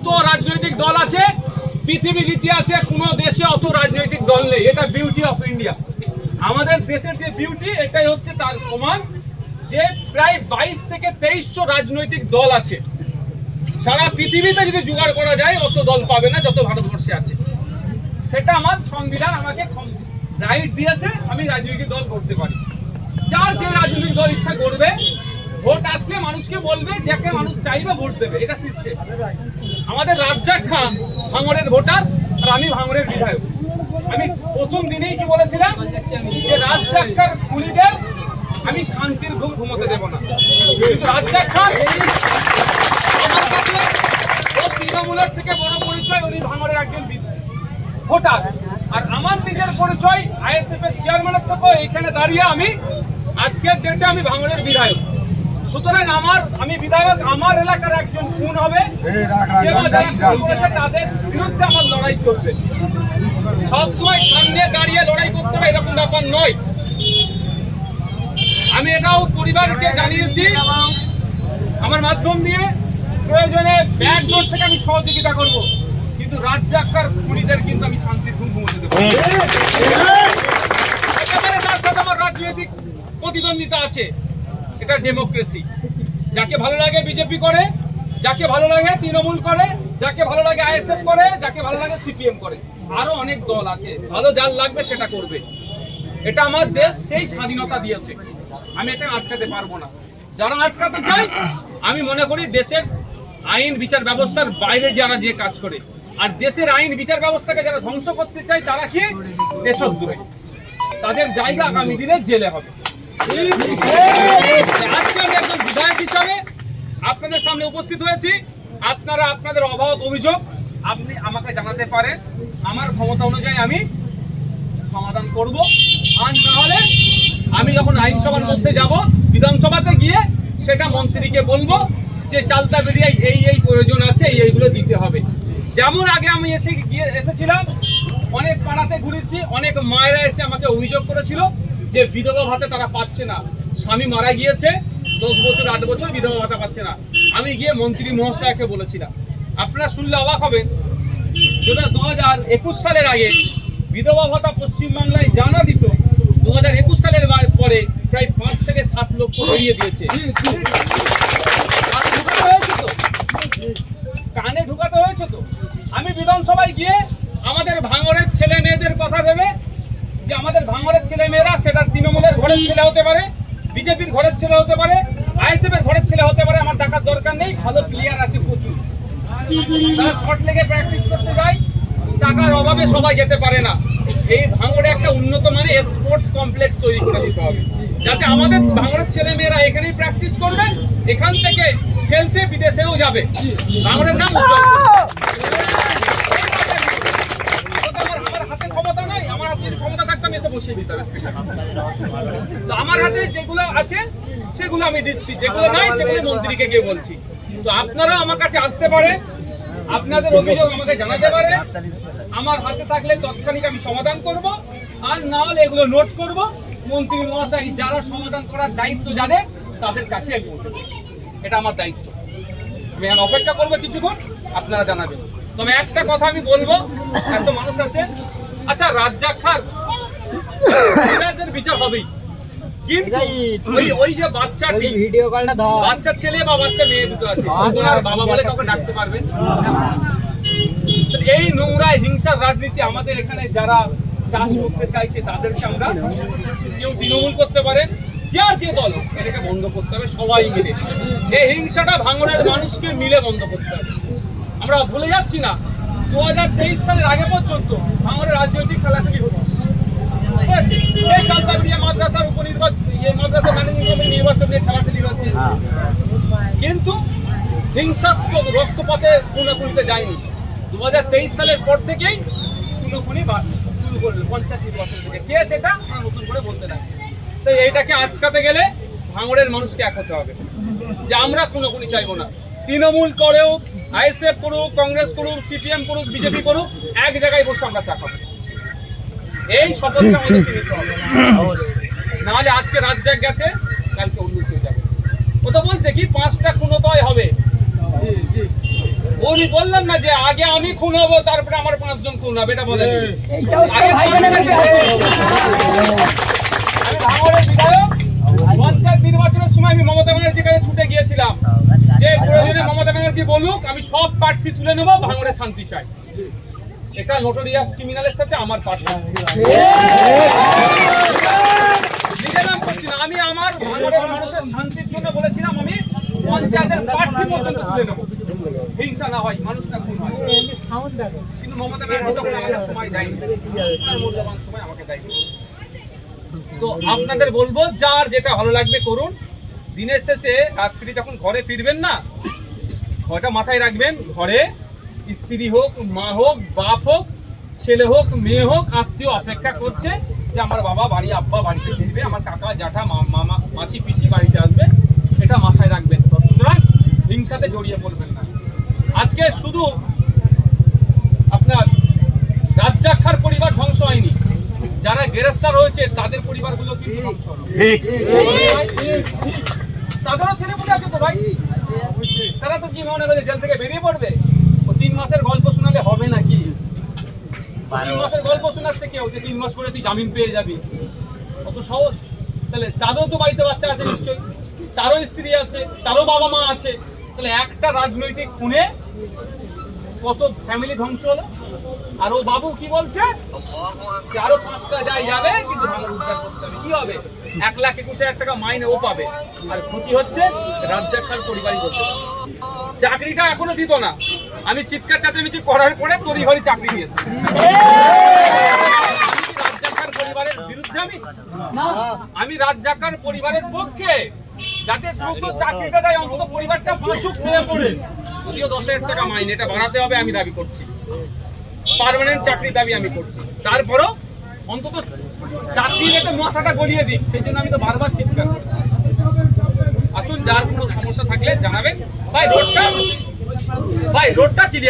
এত রাজনৈতিক দল আছে, পৃথিবীর ইতিহাসে কোনো দেশে অত রাজনৈতিক দল নেই। এটা বিউটি অফ ইন্ডিয়া। আমাদের দেশের যে বিউটি, এটাই হচ্ছে তার প্রমাণ যে প্রায় 22 থেকে 2300 রাজনৈতিক দল আছে। সারা পৃথিবীতে যদি জোগাড় করা যায় অত দল পাবে না যত ভারতবর্ষে আছে। সেটা আমার সংবিধান আমাকে রাইট দিয়েছে, আমি রাজনৈতিক দল করতে পারি। যার যে রাজনৈতিক দল ইচ্ছা করবে, ভোট আসলে মানুষকে বলবে, যাকে মানুষ চাইবে ভোট দেবে। এটা সিস্টেম। আমাদের রাজ্জাক খান ভাঙড়ের ভোটার আর আমি ভাঙড়ের বিধায়ক। আমি প্রথম দিনেই কি বলেছিলাম যে রাজ্জাক খান খুনিদের আমি শান্তির ঘুম ঘুমোতে দেব না। কিন্তু রাজ্জাক খান আমার কাছে ও তৃণমূলের থেকে বড় পরিচয়, উনি ভাঙড়ের একজন ভোটার। আর আমার নিজের পরিচয় আইএসএফ এর চেয়ারম্যানের থেকে এখানে দাঁড়িয়ে আমি আজকের ডেটে আমি ভাঙড়ের বিধায়ক। সুতরাং আমি বিধায়ক, আমার এলাকার একজন খুন হবে, তাদের বিরুদ্ধে আমার লড়াই চলবে। সবসময় সামনে দাঁড়িয়ে লড়াই করতে হবে এরকম ব্যাপার নয়। আমি এটাও পরিবারকে জানিয়েছি, আমার মাধ্যম দিয়ে প্রয়োজনে ব্যাকডোর থেকে আমি সহযোগিতা করব, কিন্তু রাজ্জাকার খুনিদের কিন্তু আমি শান্তির ঘুম ঘুমোতে দেব। একেবারে তার সাথে আমার রাজনৈতিক প্রতিদ্বন্দ্বিতা আছে। এটা ডেমোক্রেসি। যাকে ভালো লাগে বিজেপি করে, যাকে ভালো লাগে তৃণমূল করে, যাকে ভালো লাগে আইএসএফ করে, যাকে ভালো লাগে সিপিএম করে। আরো অনেক দল আছে, ভালো যার লাগবে সেটা করবে। এটা আমার দেশ সেই স্বাধীনতা দিয়েছে, আমি এটা আটকাতে পারবো না। যারা আটকাতে চায়, আমি মনে করি দেশের আইন বিচার ব্যবস্থার বাইরে যারা যে কাজ করে, আর দেশের আইন বিচার ব্যবস্থাকে যারা ধ্বংস করতে চায় তারা কি দেশদ্রোহী। তাদের জায়গা আগামী দিনে জেলে হবে। আজকে আমি একজন বিধায়ক হিসাবে আপনাদের সামনে উপস্থিত হয়েছি। আপনারা আপনাদের অভাব অভিযোগ আপনি আমাকে জানাতে পারেন, আমার ক্ষমতা অনুযায়ী আমি সমাধান করব। আর না হলে আমি যখন আইনসভার মধ্যে যাব, বিধানসভাতে গিয়ে সেটা মন্ত্রীকে বলবো যে চালতা বেরিয়ে এই প্রয়োজন আছে, এইগুলো দিতে হবে। যেমন আগে আমি এসেছিলাম, অনেক পাড়াতে ঘুরেছি, অনেক মায়েরা এসে আমাকে অভিযোগ করেছিল যে বিধবা ভাতা তারা পাচ্ছে না, স্বামী মারা গিয়েছে 10 বছর 8 বছর বিধবা ভাতা পাচ্ছে না। আমি গিয়ে মন্ত্রী মহাশয়কে বলেছিলাম, আপনারা শুনলে অবাক হবেন, যেটা 2021 সালের আগে বিধবা ভাতা পশ্চিমবাংলায় জানা দিত, 2021 সালের পরে প্রায় 5 থেকে 7 লক্ষ বেরিয়ে দিয়েছে। কানে ঢুকাতে হয়েছে তো। আমি বিধানসভায় গিয়ে আমাদের ভাঙড়ের ছেলে মেয়েদের কথা ভেবে, যে আমাদের ভাঙড়ের ছেলে মেয়েরা সেটা তৃণমূলের ঘরের ছেলে হতে পারে, বিজেপির ঘরের ছেলে হতে পারে, আইএসএফ এর ঘরের ছেলে হতে পারে, আমার টাকার দরকার নেই, ভালো প্লেয়ার আছে প্রচুর। তারা শর্ট লেগে প্র্যাকটিস করতে যায়, টাকার অভাবে সবাই যেতে পারে না। এই ভাঙড়ে একটা উন্নত মানের স্পোর্টস কমপ্লেক্স তৈরি করে দিতে হবে, যাতে আমাদের ভাঙড়ের ছেলে মেয়েরা এখানেই প্র্যাকটিস করবে, এখান থেকে খেলতে বিদেশেও যাবে, ভাঙড়ের নাম উজ্জ্বল। আমার হাতে ক্ষমতা নাই, আমার হাতে যদি ক্ষমতা থাকতো আমি এসে বসিয়ে দিতাম। তো আমার হাতে যেগুলো আছে সেগুলো আমি দিচ্ছি, যেগুলো নাই সেগুলো মন্ত্রীকে গিয়ে বলছি। তো আপনারা আমার কাছে আসতে পারে, আপনাদের অভিযোগ আমাকে জানাতে পারে, আমার হাতে থাকলে তৎক্ষণিক আমি সমাধান করব, আর না হলে এগুলো নোট করব। মন্ত্রী মহাশয় যারা সমাধান করার দায়িত্ব যাদের, তাদের কাছে আমি পৌঁছে দেব। এটা আমার দায়িত্ব। আমি এখন অপেক্ষা করবো কিছুক্ষণ, আপনারা জানাবেন। তবে একটা কথা আমি বলবো, এত মানুষ আছে, আচ্ছা রাজ্জাক খান বিচার হবেই, কিন্তু ওই যে বাচ্চাটি, বাচ্চা ছেলে বা বাচ্চা মেয়ে দুটো আছে, ওনার বাবা বলে কাউকে ডাকতে পারবেন? এই নোংরা হিংসার রাজনীতি আমাদের এখানে যারা চাষ করতে চাইছে তাদেরকে আমরা, কেউ তৃণমূল করতে পারে, যার যে দল, এটাকে বন্ধ করতে হবে সবাই মিলে। এই হিংসাটা ভাঙড়ের মানুষকে মিলে বন্ধ করতে হবে। আমরা ভুলে যাচ্ছি না 2023 সালের আগে পর্যন্ত ভাঙড়ের রাজনৈতিক খেলাখেলি হতো, এই চালতাবিরিয়া মাদ্রাসার মাদ্রাসা ম্যানেজিং কমিটি নির্বাচন নিয়ে খেলাখেলি হচ্ছে, কিন্তু হিংসাত্মক রক্তপাতে খুনাখুনিতে যায়নি। 2023 সালের পর থেকেই খুনোখুনি শুরু করলো, 85 বছর থেকে। কে সেটা আমরা নতুন করে বলতে নাই। তো এইটাকে আটকাতে গেলে ভাঙড়ের মানুষকে এক হতে হবে, যে আমরা খুনোখুনি চাইবো না। তৃণমূল করেও, আইএসএফ করুক, কংগ্রেস করুক, সিপিএম করুক, বিজেপি করুক, এক জায়গায় বসে আমরা চা খাবো। এই শপথটা আমাদেরকে নিতে হবে, নাহলে আজকে রাজ্জাক গেছে, কালকে অন্য কেউ যাবে। ও তো বলছে কি 5টা খুনোদয় হবে, উনি বললেন না যে আগে আমি খুন হবো তারপরে আমার 5 জন খুন হবে, এটা বলেন। এই সাহস তো ভাইজানের মধ্যে আছে। আমি ভাঙড়ের বিধায়ক, পঞ্চায়েত নির্বাচনের সময় আমি মমতা ব্যানার্জির কাছে ছুটে গিয়েছিলাম যে প্রয়োজনে মমতা ব্যানার্জি বলুক আমি সব প্রার্থী তুলে নেবো, ভাঙড়ে শান্তি চাই। এটা নোটোরিয়াস ক্রিমিনালের সাথে আমার প্রার্থী নিজের নাম করছি না, আমি আমার ভাঙড়ের মানুষের শান্তির জন্য বলেছিলাম আমি পঞ্চায়েতের প্রার্থী পর্যন্ত তুলে নেবো, হিংসা না হয়, মানুষ না খুন হয়। কিন্তু মমতা ব্যানার্জি তখন আমাকে সময় দেয়নি, তার মূল্যবান সময় আমাকে দেয়নি। তো আপনাদের বলবো যার যেটা ভালো লাগবে করুন। দিনের শেষে রাত্রি যখন ঘরে ফিরবেন না, ওটা মাথায় রাখবেন, ঘরে স্ত্রী হোক, মা হোক, বাপ হোক, ছেলে হোক, মেয়ে হোক, আত্মীয় অপেক্ষা করছে যে আমার বাবা বাড়ি, আব্বা বাড়িতে ফিরবে, আমার কাকা জ্যাঠা মামা মাসি পিসি বাড়িতে আসবে, এটা মাথায় রাখবেন। সুতরাং হিংসাতে জড়িয়ে পড়বেন না। আজকে শুধু আপনার রাজ্জাক খাঁর পরিবার ধ্বংস হয়নি, যারা গ্রেফতার হয়েছে তাদের পরিবারগুলো কিন্তু ধ্বংস হলো। তাদেরও ছেলে পুলে আছে তো ভাই, তারা তো কি মনে করে জেল থেকে বেরিয়ে পড়বে? ও 3 মাসের গল্প শোনালে হবে নাকি? 3 মাসের গল্প শোনাচ্ছে কেউ যে 3 মাস পরে তুই জামিন পেয়ে যাবি, অত সহজ? তাহলে তাদেরও তো বাড়িতে বাচ্চা আছে নিশ্চয়ই, তারও স্ত্রী আছে, তারও বাবা মা আছে। তাহলে একটা রাজনৈতিক খুনে কত ফ্যামিলি ধ্বংস হলো। আর ও বাবু কি বলছে যে আরো 5টা যাই যাবে, কিন্তু ভাঙড় উদ্ধার করতে হবে। কি হবে? 1,21,000 টাকা মাইনে ও পাবে, আর ক্ষতি হচ্ছে রাজ্জাক খাঁর পরিবারই করতে। চাকরিটা এখনো দিত না, আমি চিৎকার চেঁচামেচি করার পরে তড়িঘড়ি চাকরি দিয়েছে। রাজ্জাক খাঁর পরিবারের বিরুদ্ধে আমি রাজ্জাক খাঁর পরিবারের পক্ষে, যাতে দ্রুত চাকরিটা দেয়, অন্তত পরিবারটা মাসুক খেয়ে পড়ে, যদিও 10,000 টাকা মাইনে, এটা বাড়াতে হবে আমি দাবি করছি, পার্মানেন্ট চাকরি দাবি আমি করছি। তারপরও অন্তত চাকরি রেখে মাথাটা গলিয়ে দিক, সেই জন্য আমি তো বারবার চিৎকার করি। আসুন, যার কোনো সমস্যা থাকলে জানাবেন। ভাই রোডটা ক্লিয়ার।